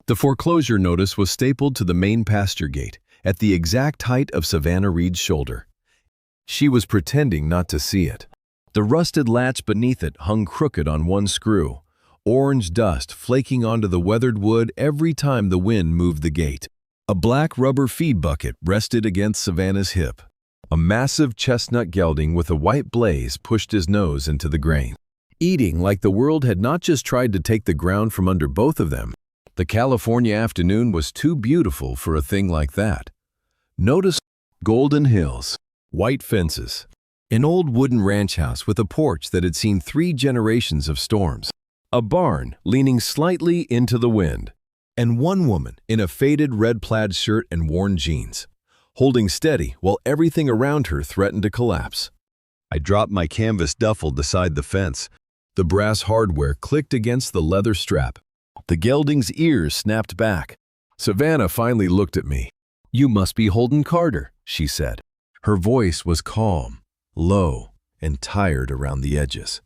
The foreclosure notice was stapled to the main pasture gate at the exact height of Savannah Reed's shoulder. She was pretending not to see it. The rusted latch beneath it hung crooked on one screw, orange dust flaking onto the weathered wood every time the wind moved the gate. A black rubber feed bucket rested against Savannah's hip. A massive chestnut gelding with a white blaze pushed his nose into the grain, eating like the world had not just tried to take the ground from under both of them. The California afternoon was too beautiful for a thing like that. Notice golden hills, white fences, an old wooden ranch house with a porch that had seen 3 generations of storms, a barn leaning slightly into the wind, and one woman in a faded red plaid shirt and worn jeans, holding steady while everything around her threatened to collapse. I dropped my canvas duffel beside the fence. The brass hardware clicked against the leather strap. The gelding's ears snapped back. Savannah finally looked at me. "You must be Holden Carter," she said. Her voice was calm, low, and tired around the edges.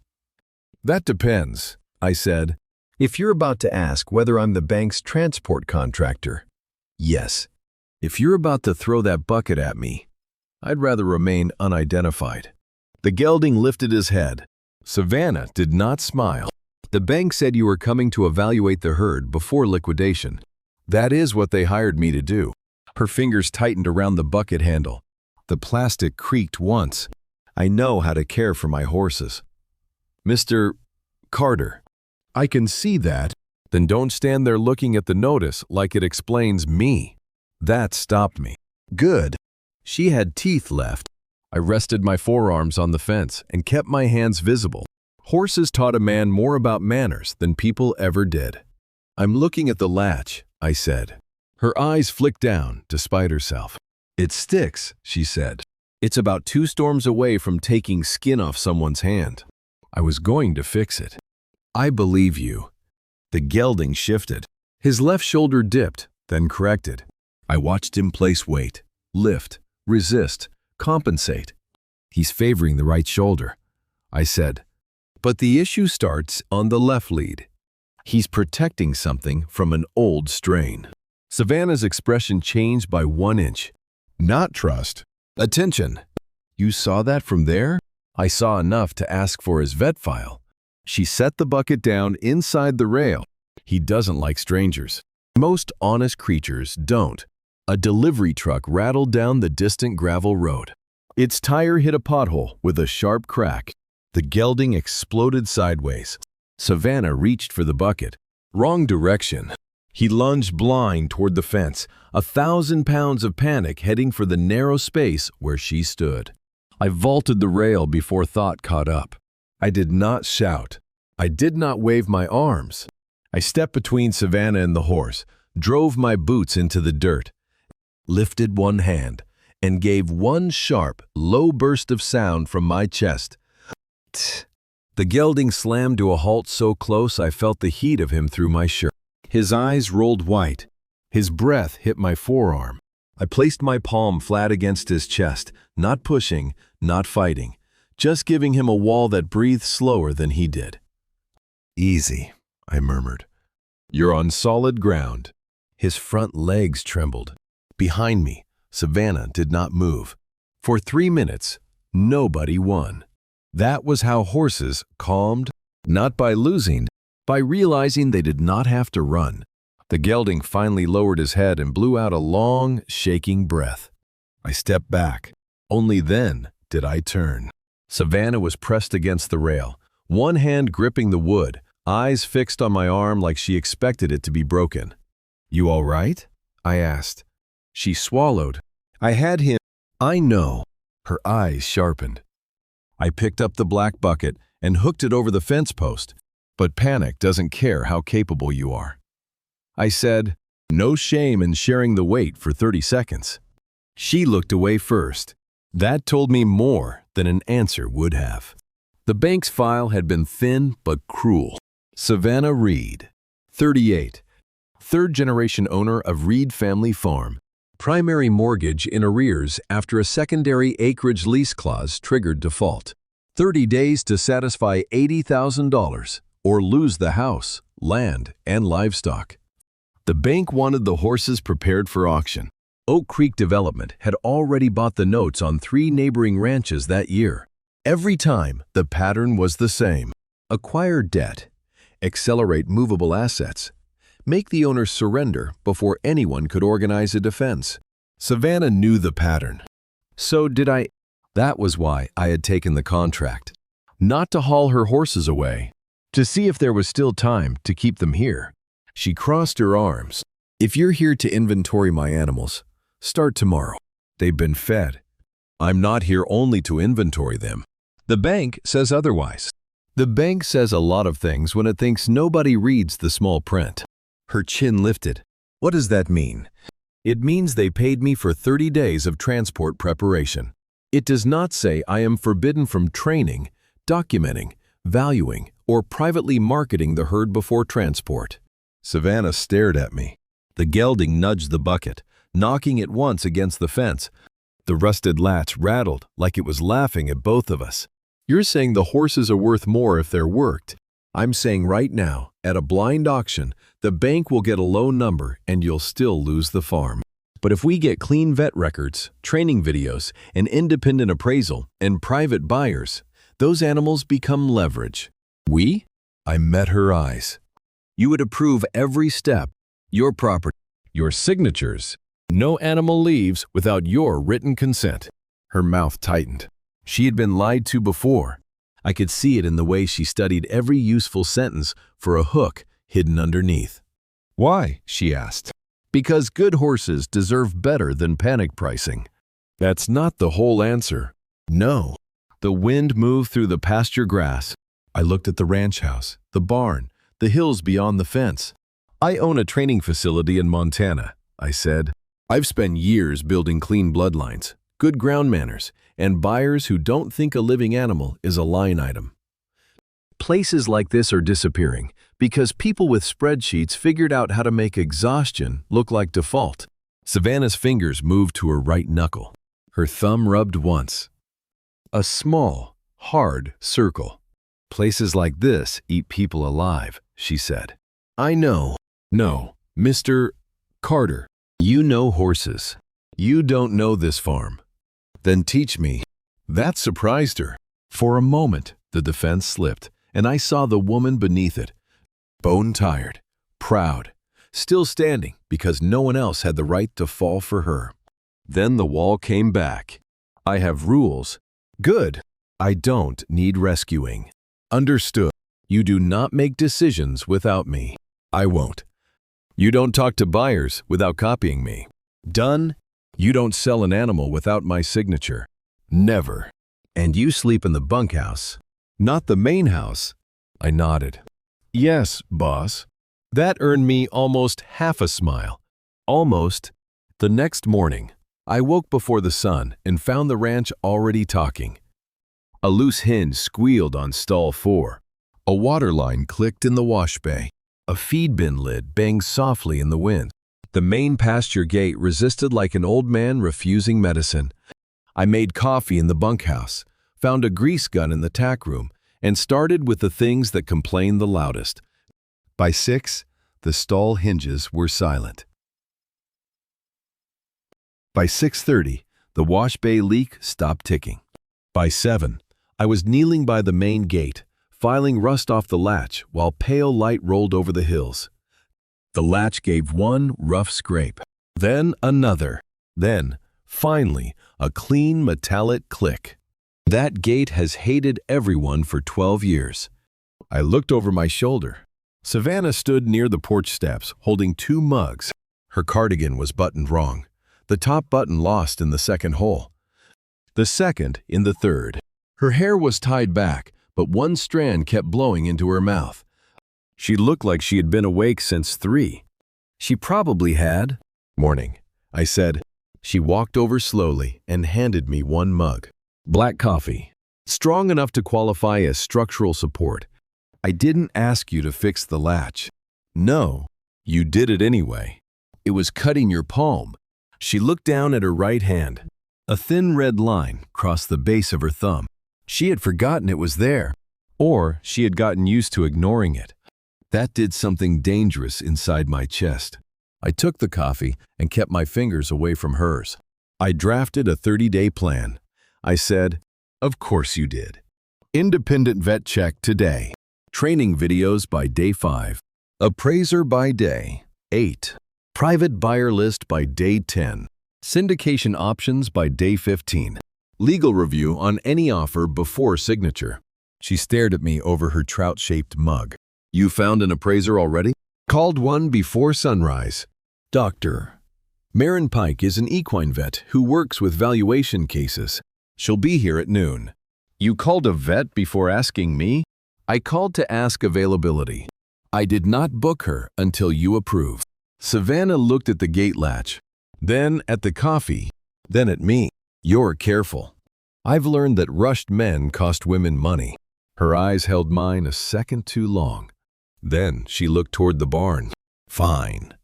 "That depends," I said. "If you're about to ask whether I'm the bank's transport contractor, yes. If you're about to throw that bucket at me, I'd rather remain unidentified." The gelding lifted his head. Savannah did not smile. "The bank said you were coming to evaluate the herd before liquidation. That is what they hired me to do." Her fingers tightened around the bucket handle. The plastic creaked once. "I know how to care for my horses." "Mr. Carter." "I can see that." "Then don't stand there looking at the notice like it explains me." That stopped me. "Good." She had teeth left. I rested my forearms on the fence and kept my hands visible. Horses taught a man more about manners than people ever did. "I'm looking at the latch," I said. Her eyes flicked down despite herself. "It sticks," she said. "It's about 2 storms away from taking skin off someone's hand." I was going to fix it. "I believe you." The gelding shifted. His left shoulder dipped, then corrected. I watched him place weight, lift, resist, compensate. "He's favoring the right shoulder," I said. "But the issue starts on the left lead. He's protecting something from an old strain." Savannah's expression changed by 1 inch. "Not trust. Attention." "You saw that from there?" I saw enough to ask for his vet file. She set the bucket down inside the rail. "He doesn't like strangers. Most honest creatures don't." A delivery truck rattled down the distant gravel road. Its tire hit a pothole with a sharp crack. The gelding exploded sideways. Savannah reached for the bucket. Wrong direction. He lunged blind toward the fence, 1,000 pounds of panic heading for the narrow space where she stood. I vaulted the rail before thought caught up. I did not shout. I did not wave my arms. I stepped between Savannah and the horse, drove my boots into the dirt, lifted one hand, and gave one sharp, low burst of sound from my chest. Tch. The gelding slammed to a halt so close I felt the heat of him through my shirt. His eyes rolled white. His breath hit my forearm. I placed my palm flat against his chest, not pushing, not fighting, just giving him a wall that breathed slower than he did. "Easy," I murmured. "You're on solid ground." His front legs trembled. Behind me, Savannah did not move. For 3 minutes, nobody won. That was how horses calmed, not by losing, by realizing they did not have to run. The gelding finally lowered his head and blew out a long, shaking breath. I stepped back. Only then did I turn. Savannah was pressed against the rail, one hand gripping the wood, eyes fixed on my arm like she expected it to be broken. "You all right?" I asked. She swallowed. "I had him." "I know." Her eyes sharpened. I picked up the black bucket and hooked it over the fence post. But panic doesn't care how capable you are. I said, no shame in sharing the weight for 30 seconds. She looked away first. That told me more than an answer would have. The bank's file had been thin but cruel. Savannah Reed, 38, third-generation owner of Reed Family Farm. Primary mortgage in arrears after a secondary acreage lease clause triggered default. 30 days to satisfy $80,000 or lose the house, land, and livestock. The bank wanted the horses prepared for auction. Oak Creek Development had already bought the notes on 3 neighboring ranches that year. Every time, the pattern was the same. Acquire debt, accelerate movable assets, make the owner surrender before anyone could organize a defense. Savannah knew the pattern. So did I. That was why I had taken the contract. Not to haul her horses away, to see if there was still time to keep them here. She crossed her arms. If you're here to inventory my animals, start tomorrow. They've been fed. I'm not here only to inventory them. The bank says otherwise. The bank says a lot of things when it thinks nobody reads the small print. Her chin lifted. What does that mean? It means they paid me for 30 days of transport preparation. It does not say I am forbidden from training, documenting, valuing, or privately marketing the herd before transport. Savannah stared at me. The gelding nudged the bucket, knocking it once against the fence. The rusted latch rattled like it was laughing at both of us. You're saying the horses are worth more if they're worked. I'm saying right now, at a blind auction, the bank will get a low number and you'll still lose the farm. But if we get clean vet records, training videos, an independent appraisal, and private buyers, those animals become leverage. We? I met her eyes. You would approve every step, your property, your signatures. No animal leaves without your written consent. Her mouth tightened. She had been lied to before. I could see it in the way she studied every useful sentence for a hook hidden underneath. Why? She asked. Because good horses deserve better than panic pricing. That's not the whole answer. No. The wind moved through the pasture grass. I looked at the ranch house, the barn, the hills beyond the fence. I own a training facility in Montana, I said. I've spent years building clean bloodlines, good ground manners, and buyers who don't think a living animal is a line item. Places like this are disappearing because people with spreadsheets figured out how to make exhaustion look like default. Savannah's fingers moved to her right knuckle. Her thumb rubbed once. A small, hard circle. Places like this eat people alive, she said. I know. No, Mr. Carter, you know horses. You don't know this farm. Then teach me. That surprised her. For a moment, the defense slipped, and I saw the woman beneath it, bone-tired, proud, still standing because no one else had the right to fall for her. Then the wall came back. I have rules. Good. I don't need rescuing. Understood. You do not make decisions without me. I won't. You don't talk to buyers without copying me. Done. You don't sell an animal without my signature. Never. And you sleep in the bunkhouse, not the main house. I nodded. Yes, boss. That earned me almost half a smile. Almost. The next morning, I woke before the sun and found the ranch already talking. A loose hinge squealed on stall 4. A water line clicked in the wash bay. A feed bin lid banged softly in the wind. The main pasture gate resisted like an old man refusing medicine. I made coffee in the bunkhouse, found a grease gun in the tack room, and started with the things that complained the loudest. By 6, the stall hinges were silent. By 6:30, the wash bay leak stopped ticking. By 7, I was kneeling by the main gate, filing rust off the latch while pale light rolled over the hills. The latch gave one rough scrape, then another, then, finally, a clean metallic click. That gate has hated everyone for 12 years. I looked over my shoulder. Savannah stood near the porch steps, holding 2 mugs. Her cardigan was buttoned wrong. The top button lost in the second hole. The second in the third. Her hair was tied back, but one strand kept blowing into her mouth. She looked like she had been awake since 3. She probably had. Morning, I said. She walked over slowly and handed me 1 mug. Black coffee. Strong enough to qualify as structural support. I didn't ask you to fix the latch. No, you did it anyway. It was cutting your palm. She looked down at her right hand. A thin red line crossed the base of her thumb. She had forgotten it was there, or she had gotten used to ignoring it. That did something dangerous inside my chest. I took the coffee and kept my fingers away from hers. I drafted a 30-day plan. I said, "Of course you did. Independent vet check today. Training videos by day 5. Appraiser by day 8. Private buyer list by day 10. Syndication options by day 15. Legal review on any offer before signature." She stared at me over her trout-shaped mug. "You found an appraiser already?" "Called one before sunrise." "Doctor, Marin Pike is an equine vet who works with valuation cases. She'll be here at noon." "You called a vet before asking me?" "I called to ask availability. I did not book her until you approved." Savannah looked at the gate latch, then at the coffee, then at me. "You're careful. I've learned that rushed men cost women money." Her eyes held mine a second too long. Then she looked toward the barn. "Fine.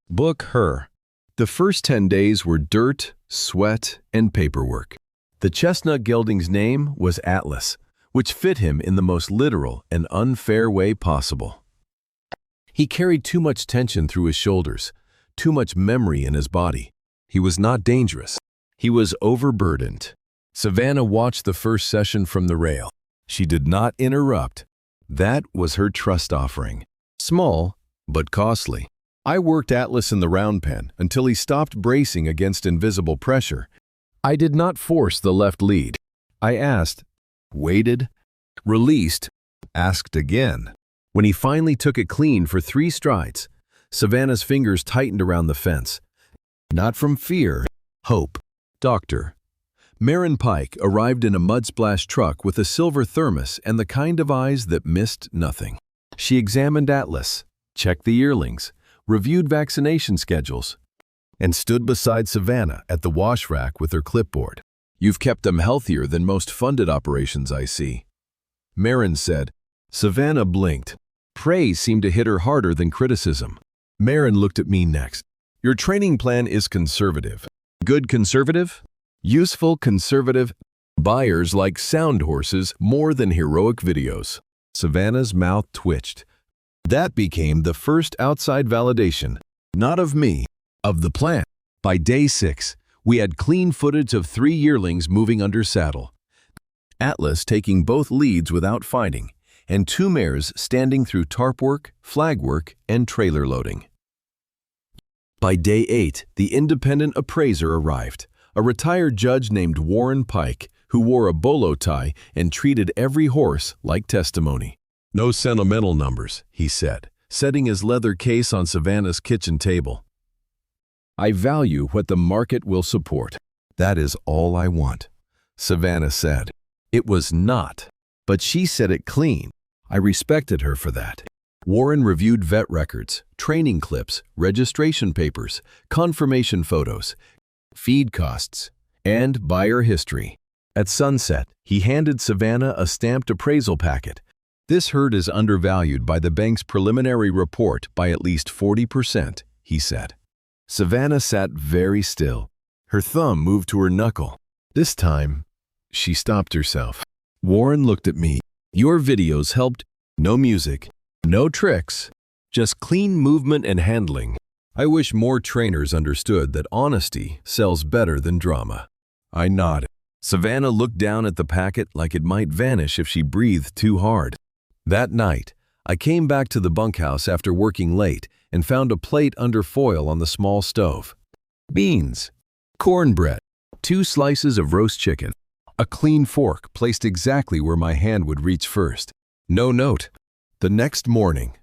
Book her." The first 10 days were dirt, sweat, and paperwork. The chestnut gelding's name was Atlas, which fit him in the most literal and unfair way possible. He carried too much tension through his shoulders, too much memory in his body. He was not dangerous. He was overburdened. Savannah watched the first session from the rail. She did not interrupt. That was her trust offering. Small, but costly. I worked Atlas in the round pen until he stopped bracing against invisible pressure. I did not force the left lead. I asked, waited, released, asked again. When he finally took it clean for 3 strides, Savannah's fingers tightened around the fence. Not from fear, hope. Doctor, Marin Pike arrived in a mud-splashed truck with a silver thermos and the kind of eyes that missed nothing. She examined Atlas, checked the yearlings, reviewed vaccination schedules, and stood beside Savannah at the wash rack with her clipboard. "You've kept them healthier than most funded operations, I see," Marin said. Savannah blinked. Praise seemed to hit her harder than criticism. Marin looked at me next. "Your training plan is conservative." "Good conservative?" "Useful conservative. Buyers like sound horses more than heroic videos." Savannah's mouth twitched. That became the first outside validation, not of me, of the plan. By day 6, we had clean footage of 3 yearlings moving under saddle, Atlas taking both leads without fighting, and 2 mares standing through tarp work, flag work, and trailer loading. By day 8, the independent appraiser arrived, a retired judge named Warren Pike, who wore a bolo tie and treated every horse like testimony. "No sentimental numbers," he said, setting his leather case on Savannah's kitchen table. "I value what the market will support. That is all I want," Savannah said. It was not, but she said it clean. I respected her for that. Warren reviewed vet records, training clips, registration papers, confirmation photos, feed costs, and buyer history. At sunset, he handed Savannah a stamped appraisal packet. "This herd is undervalued by the bank's preliminary report by at least 40%, he said. Savannah sat very still. Her thumb moved to her knuckle. This time, she stopped herself. Warren looked at me. "Your videos helped. No music, no tricks, just clean movement and handling. I wish more trainers understood that honesty sells better than drama." I nodded. Savannah looked down at the packet like it might vanish if she breathed too hard. That night, I came back to the bunkhouse after working late and found a plate under foil on the small stove. Beans, cornbread, 2 slices of roast chicken, a clean fork placed exactly where my hand would reach first. No note. The next morning,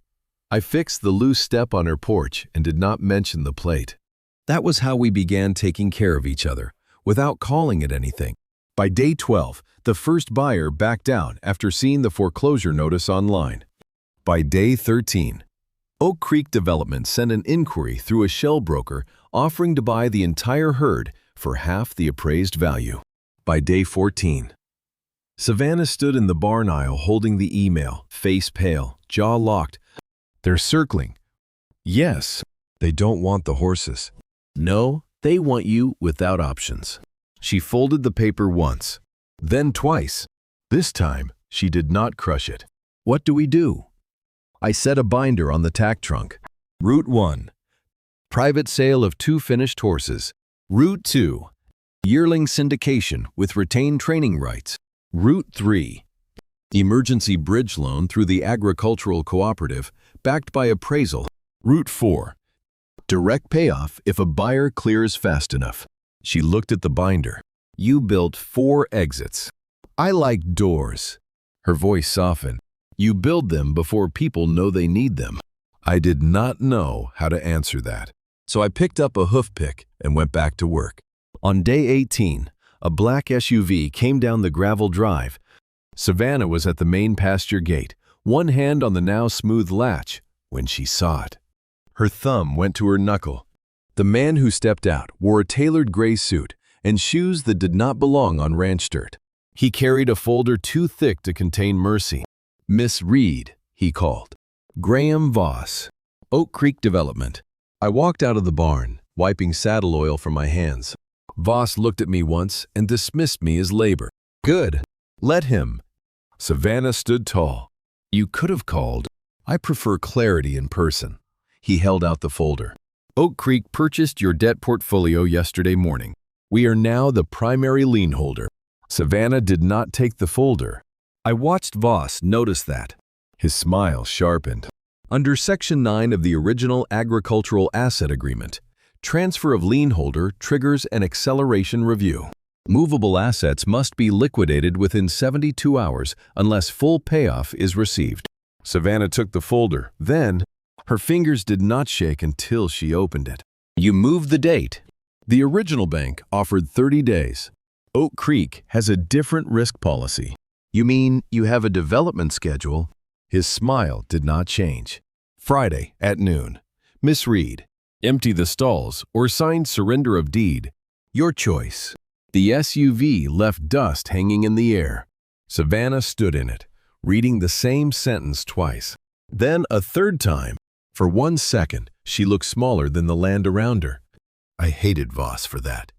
I fixed the loose step on her porch and did not mention the plate. That was how we began taking care of each other, without calling it anything. By day 12, the first buyer backed out after seeing the foreclosure notice online. By day 13, Oak Creek Development sent an inquiry through a shell broker offering to buy the entire herd for half the appraised value. By day 14, Savannah stood in the barn aisle holding the email, face pale, jaw locked. "They're circling. Yes, they don't want the horses. No, they want you without options." She folded the paper once, then twice. This time, she did not crush it. "What do we do?" I set a binder on the tack trunk. Route 1. Private sale of 2 finished horses. Route 2. Yearling syndication with retained training rights. Route 3. Emergency bridge loan through the agricultural cooperative, backed by appraisal. Route 4. Direct payoff if a buyer clears fast enough. She looked at the binder. You built 4 exits. I like doors. Her voice softened. You build them before people know they need them. I did not know how to answer that. So I picked up a hoof pick and went back to work. On day 18, a black SUV came down the gravel drive. Savannah was at the main pasture gate, one hand on the now smooth latch, when she saw it. Her thumb went to her knuckle. The man who stepped out wore a tailored gray suit and shoes that did not belong on ranch dirt. He carried a folder too thick to contain mercy. Miss Reed, he called. Graham Voss. Oak Creek Development. I walked out of the barn, wiping saddle oil from my hands. Voss looked at me once and dismissed me as labor. Good. Let him. Savannah stood tall. You could have called. I prefer clarity in person. He held out the folder. Oak Creek purchased your debt portfolio yesterday morning. We are now the primary lien holder. Savannah did not take the folder. I watched Voss notice that. His smile sharpened. Under Section 9 of the original Agricultural Asset Agreement, transfer of lien holder triggers an acceleration review. Movable assets must be liquidated within 72 hours unless full payoff is received. Savannah took the folder. Then, her fingers did not shake until she opened it. You moved the date. The original bank offered 30 days. Oak Creek has a different risk policy. You mean you have a development schedule? His smile did not change. Friday at noon. Miss Reed, empty the stalls or sign surrender of deed. Your choice. The SUV left dust hanging in the air. Savannah stood in it, reading the same sentence twice. Then a third time. For 1 second, she looked smaller than the land around her. I hated Voss for that.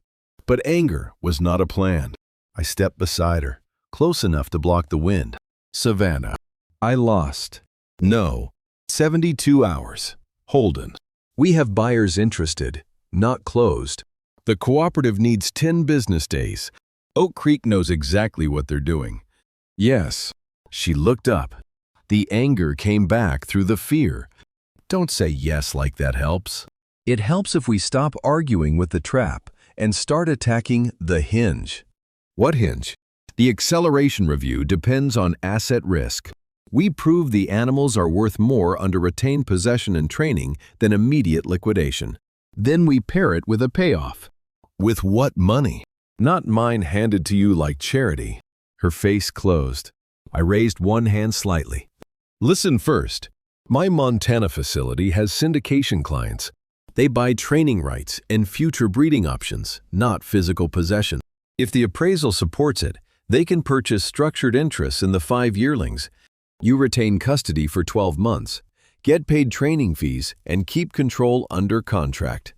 But anger was not a plan. I stepped beside her, close enough to block the wind. Savannah. I lost. No. 72 hours. Holden. We have buyers interested, not closed. The cooperative needs 10 business days. Oak Creek knows exactly what they're doing. Yes. She looked up. The anger came back through the fear. Don't say yes like that helps. It helps if we stop arguing with the trap and start attacking the hinge. What hinge? The acceleration review depends on asset risk. We prove the animals are worth more under retained possession and training than immediate liquidation. Then we pair it with a payoff. With what money? Not mine handed to you like charity. Her face closed. I raised one hand slightly. Listen first. My Montana facility has syndication clients. They buy training rights and future breeding options, not physical possession. If the appraisal supports it, they can purchase structured interests in the 5 yearlings. You retain custody for 12 months, get paid training fees, and keep control under contract.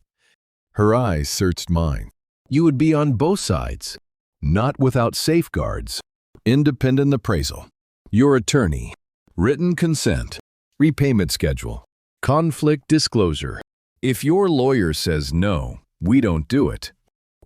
Her eyes searched mine. You would be on both sides, not without safeguards. Independent appraisal. Your attorney. Written consent. Repayment schedule. Conflict disclosure. If your lawyer says no, we don't do it.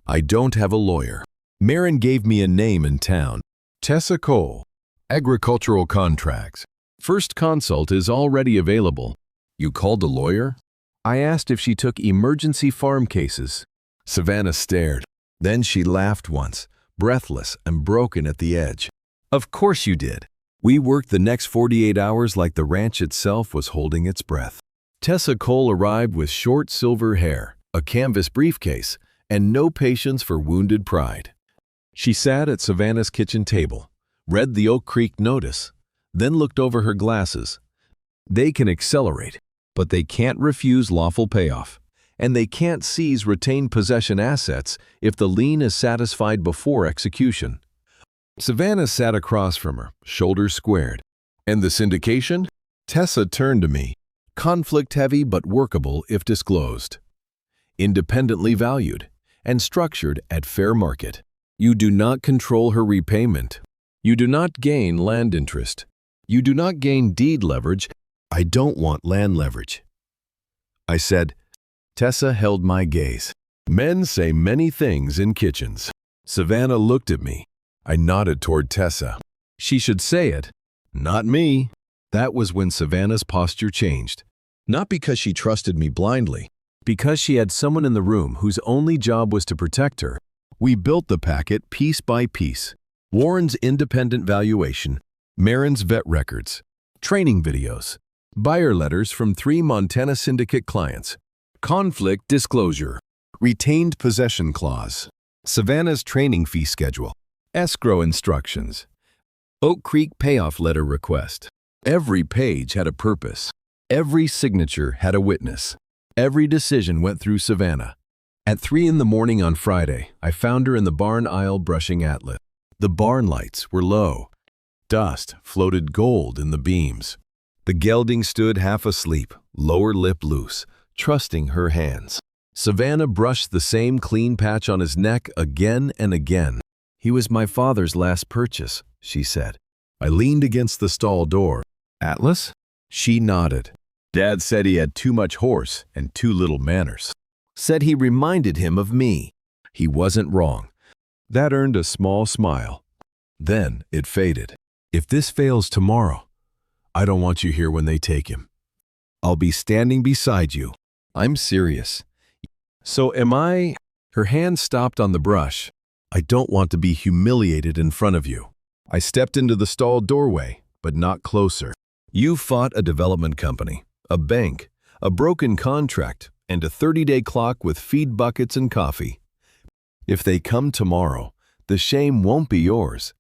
I don't have a lawyer. Marin gave me a name in town. Tessa Cole. Agricultural contracts. First consult is already available. You called a lawyer? I asked if she took emergency farm cases. Savannah stared. Then she laughed once, breathless and broken at the edge. Of course you did. We worked the next 48 hours like the ranch itself was holding its breath. Tessa Cole arrived with short silver hair, a canvas briefcase, and no patience for wounded pride. She sat at Savannah's kitchen table, read the Oak Creek notice, then looked over her glasses. They can accelerate, but they can't refuse lawful payoff, and they can't seize retained possession assets if the lien is satisfied before execution. Savannah sat across from her, shoulders squared. And the syndication? Tessa turned to me. Conflict-heavy but workable if disclosed. Independently valued and structured at fair market. You do not control her repayment. You do not gain land interest. You do not gain deed leverage. I don't want land leverage. I said, Tessa held my gaze. Men say many things in kitchens. Savannah looked at me. I nodded toward Tessa. She should say it. Not me. That was when Savannah's posture changed. Not because she trusted me blindly, because she had someone in the room whose only job was to protect her. We built the packet piece by piece. Warren's independent valuation, Marin's vet records, training videos, buyer letters from 3 Montana syndicate clients, conflict disclosure, retained possession clause, Savannah's training fee schedule, escrow instructions, Oak Creek payoff letter request. Every page had a purpose. Every signature had a witness. Every decision went through Savannah. At 3 in the morning on Friday, I found her in the barn aisle brushing Atlas. The barn lights were low. Dust floated gold in the beams. The gelding stood half asleep, lower lip loose, trusting her hands. Savannah brushed the same clean patch on his neck again and again. "He was my father's last purchase," she said. I leaned against the stall door. "Atlas?" She nodded. "Dad said he had too much horse and too little manners. Said he reminded him of me." He wasn't wrong. That earned a small smile. Then it faded. "If this fails tomorrow, I don't want you here when they take him. I'll be standing beside you." I'm serious. "So am I?" Her hand stopped on the brush. "I don't want to be humiliated in front of you." I stepped into the stall doorway, but not closer. "You fought a development company, a bank, a broken contract, and a 30-day clock with feed buckets and coffee. If they come tomorrow, the shame won't be yours."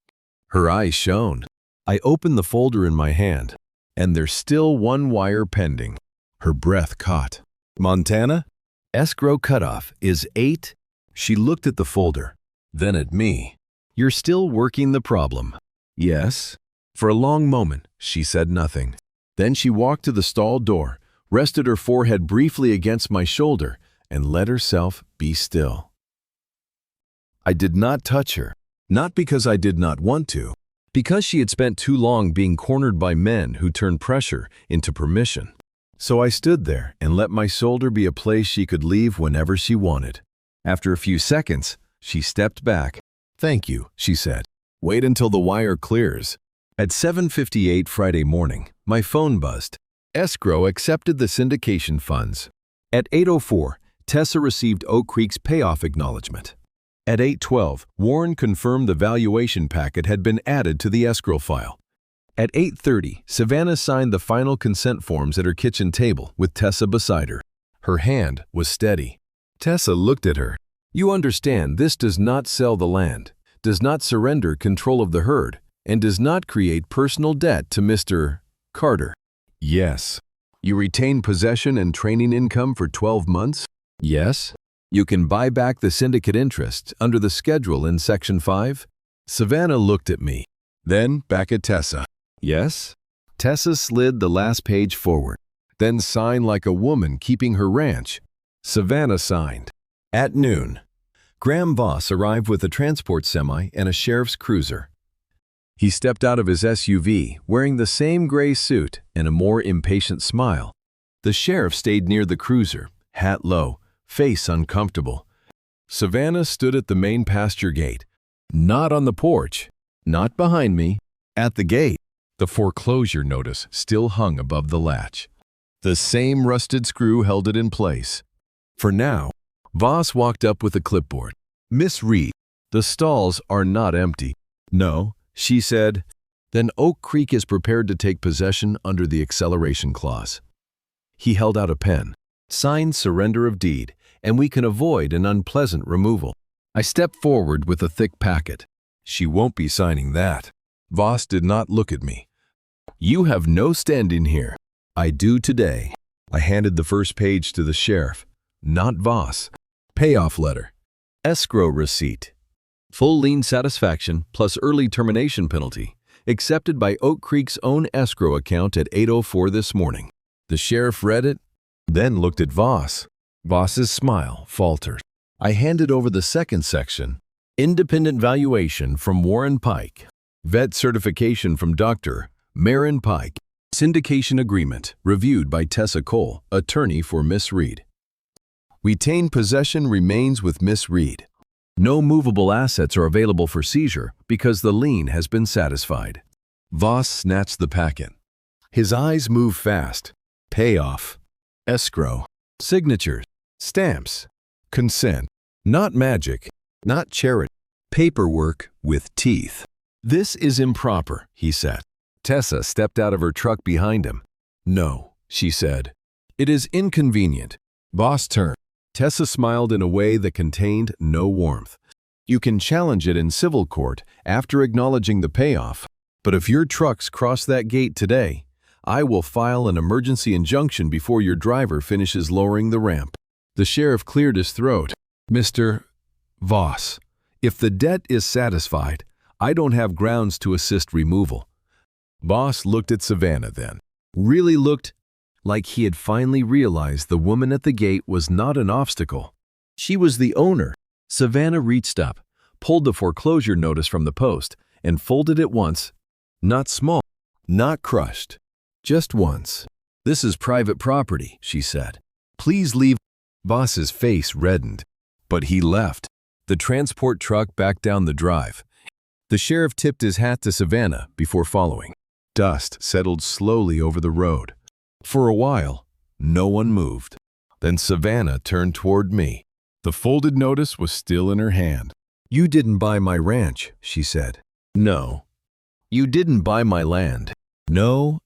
Her eyes shone. I opened the folder in my hand, and there's still one wire pending. Her breath caught. "Montana? Escrow cutoff is 8. She looked at the folder, then at me. "You're still working the problem." "Yes." For a long moment, she said nothing. Then she walked to the stall door, rested her forehead briefly against my shoulder, and let herself be still. I did not touch her, not because I did not want to, because she had spent too long being cornered by men who turned pressure into permission. So I stood there and let my shoulder be a place she could leave whenever she wanted. After a few seconds, she stepped back. "Thank you," she said. "Wait until the wire clears." At 7:58 Friday morning, my phone buzzed. Escrow accepted the syndication funds. At 8:04, Tessa received Oak Creek's payoff acknowledgement. At 8:12, Warren confirmed the valuation packet had been added to the escrow file. At 8:30, Savannah signed the final consent forms at her kitchen table with Tessa beside her. Her hand was steady. Tessa looked at her. "You understand this does not sell the land, does not surrender control of the herd, and does not create personal debt to Mr. Carter." "Yes." "You retain possession and training income for 12 months? "Yes." "You can buy back the syndicate interest under the schedule in Section 5? Savannah looked at me, then back at Tessa. "Yes." Tessa slid the last page forward, then signed like a woman keeping her ranch. Savannah signed. At noon, Graham Voss arrived with a transport semi and a sheriff's cruiser. He stepped out of his SUV wearing the same gray suit and a more impatient smile. The sheriff stayed near the cruiser, hat low, face uncomfortable. Savannah stood at the main pasture gate, not on the porch, not behind me, at the gate. The foreclosure notice still hung above the latch. The same rusted screw held it in place. For now, Voss walked up with a clipboard. "Miss Reed, the stalls are not empty." "No," she said. "Then Oak Creek is prepared to take possession under the acceleration clause." He held out a pen. "Signed surrender of deed, and we can avoid an unpleasant removal." I stepped forward with a thick packet. "She won't be signing that." Voss did not look at me. "You have no standing here." "I do today." I handed the first page to the sheriff, not Voss. Payoff letter. Escrow receipt. Full lien satisfaction plus early termination penalty, accepted by Oak Creek's own escrow account at 8:04 this morning. The sheriff read it, then looked at Voss. Voss's smile faltered. I handed over the second section. Independent valuation from Warren Pike. Vet certification from Dr. Marin Pike. Syndication agreement reviewed by Tessa Cole, attorney for Miss Reed. Retained possession remains with Miss Reed. No movable assets are available for seizure because the lien has been satisfied. Voss snatched the packet. His eyes moved fast. Payoff. Escrow. Signatures. Stamps. Consent. Not magic. Not charity. Paperwork with teeth. This is improper, he said. Tessa stepped out of her truck behind him. No, she said. It is inconvenient. Voss turned. Tessa smiled in a way that contained no warmth. You can challenge it in civil court after acknowledging the payoff, but if your trucks cross that gate today, I will file an emergency injunction before your driver finishes lowering the ramp. The sheriff cleared his throat. Mr. Voss, if the debt is satisfied, I don't have grounds to assist removal. Voss looked at Savannah then. Really looked like he had finally realized the woman at the gate was not an obstacle. She was the owner. Savannah reached up, pulled the foreclosure notice from the post, and folded it once. Not small, not crushed, just once. This is private property, she said. Please leave. Voss's face reddened, but he left. The transport truck backed down the drive. The sheriff tipped his hat to Savannah before following. Dust settled slowly over the road. For a while, no one moved. Then Savannah turned toward me. The folded notice was still in her hand. You didn't buy my ranch, she said. No. You didn't buy my land. No.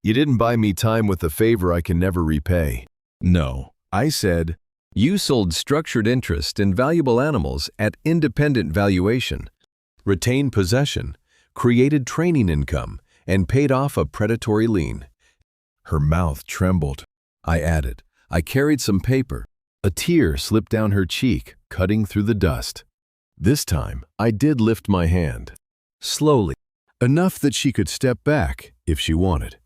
You didn't buy me time with a favor I can never repay. No. I said, you sold structured interest in valuable animals at independent valuation, retained possession, created training income, and paid off a predatory lien. Her mouth trembled. I added, I carried some paper. A tear slipped down her cheek, cutting through the dust. This time, I did lift my hand. Slowly, enough that she could step back if she wanted.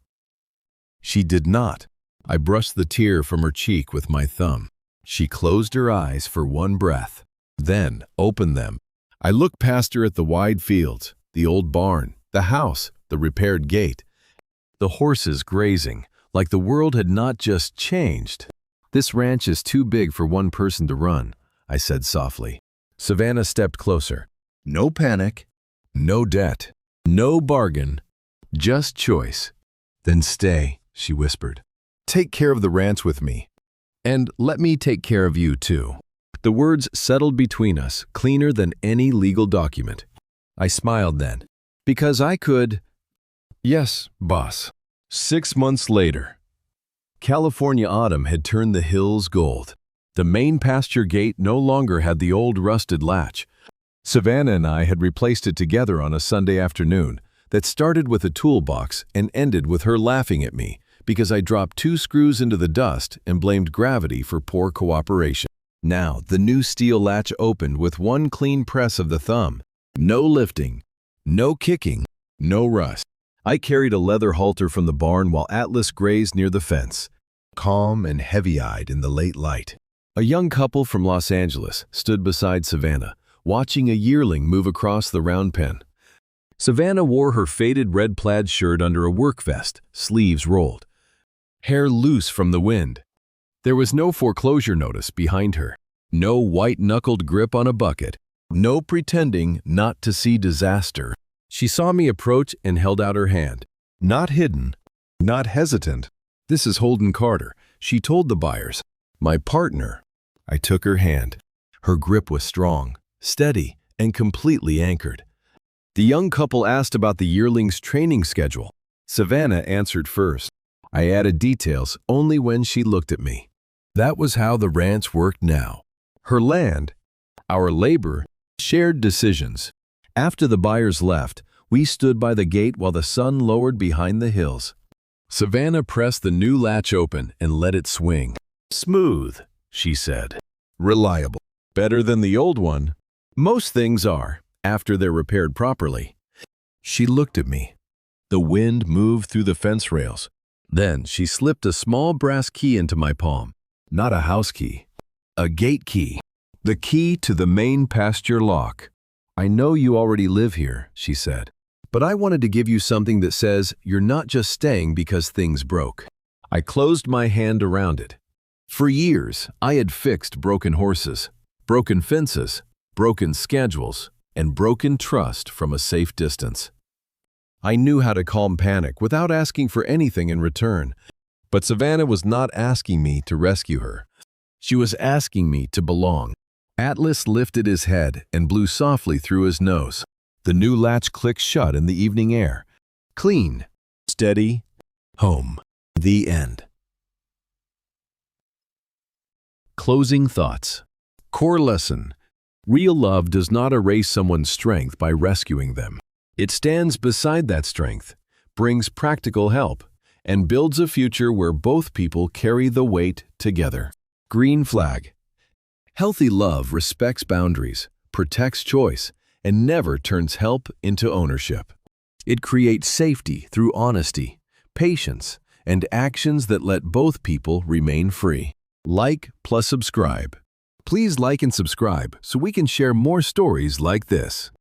She did not. I brushed the tear from her cheek with my thumb. She closed her eyes for one breath, then opened them. I looked past her at the wide fields, the old barn, the house, the repaired gate, the horses grazing, like the world had not just changed. This ranch is too big for one person to run, I said softly. Savannah stepped closer. No panic, no debt, no bargain, just choice. Then stay, she whispered. Take care of the ranch with me. And let me take care of you too. The words settled between us, cleaner than any legal document. I smiled then, because I could. Yes, boss. 6 months later. California autumn had turned the hills gold. The main pasture gate no longer had the old rusted latch. Savannah and I had replaced it together on a Sunday afternoon that started with a toolbox and ended with her laughing at me because I dropped 2 screws into the dust and blamed gravity for poor cooperation. Now, the new steel latch opened with one clean press of the thumb. No lifting, no kicking, no rust. I carried a leather halter from the barn while Atlas grazed near the fence, calm and heavy-eyed in the late light. A young couple from Los Angeles stood beside Savannah, watching a yearling move across the round pen. Savannah wore her faded red plaid shirt under a work vest, sleeves rolled, hair loose from the wind. There was no foreclosure notice behind her, no white-knuckled grip on a bucket, no pretending not to see disaster. She saw me approach and held out her hand. Not hidden, not hesitant. This is Holden Carter, she told the buyers. My partner. I took her hand. Her grip was strong, steady, and completely anchored. The young couple asked about the yearling's training schedule. Savannah answered first. I added details only when she looked at me. That was how the ranch worked now. Her land, our labor, shared decisions. After the buyers left, we stood by the gate while the sun lowered behind the hills. Savannah pressed the new latch open and let it swing. Smooth, she said. Reliable. Better than the old one. Most things are, after they're repaired properly. She looked at me. The wind moved through the fence rails. Then she slipped a small brass key into my palm. Not a house key. A gate key. The key to the main pasture lock. I know you already live here, she said, but I wanted to give you something that says you're not just staying because things broke. I closed my hand around it. For years, I had fixed broken horses, broken fences, broken schedules, and broken trust from a safe distance. I knew how to calm panic without asking for anything in return. But Savannah was not asking me to rescue her. She was asking me to belong. Atlas lifted his head and blew softly through his nose. The new latch clicked shut in the evening air. Clean, steady, home. The end. Closing thoughts. Core lesson. Real love does not erase someone's strength by rescuing them. It stands beside that strength, brings practical help, and builds a future where both people carry the weight together. Green flag. Healthy love respects boundaries, protects choice, and never turns help into ownership. It creates safety through honesty, patience, and actions that let both people remain free. Like plus subscribe. Please like and subscribe so we can share more stories like this.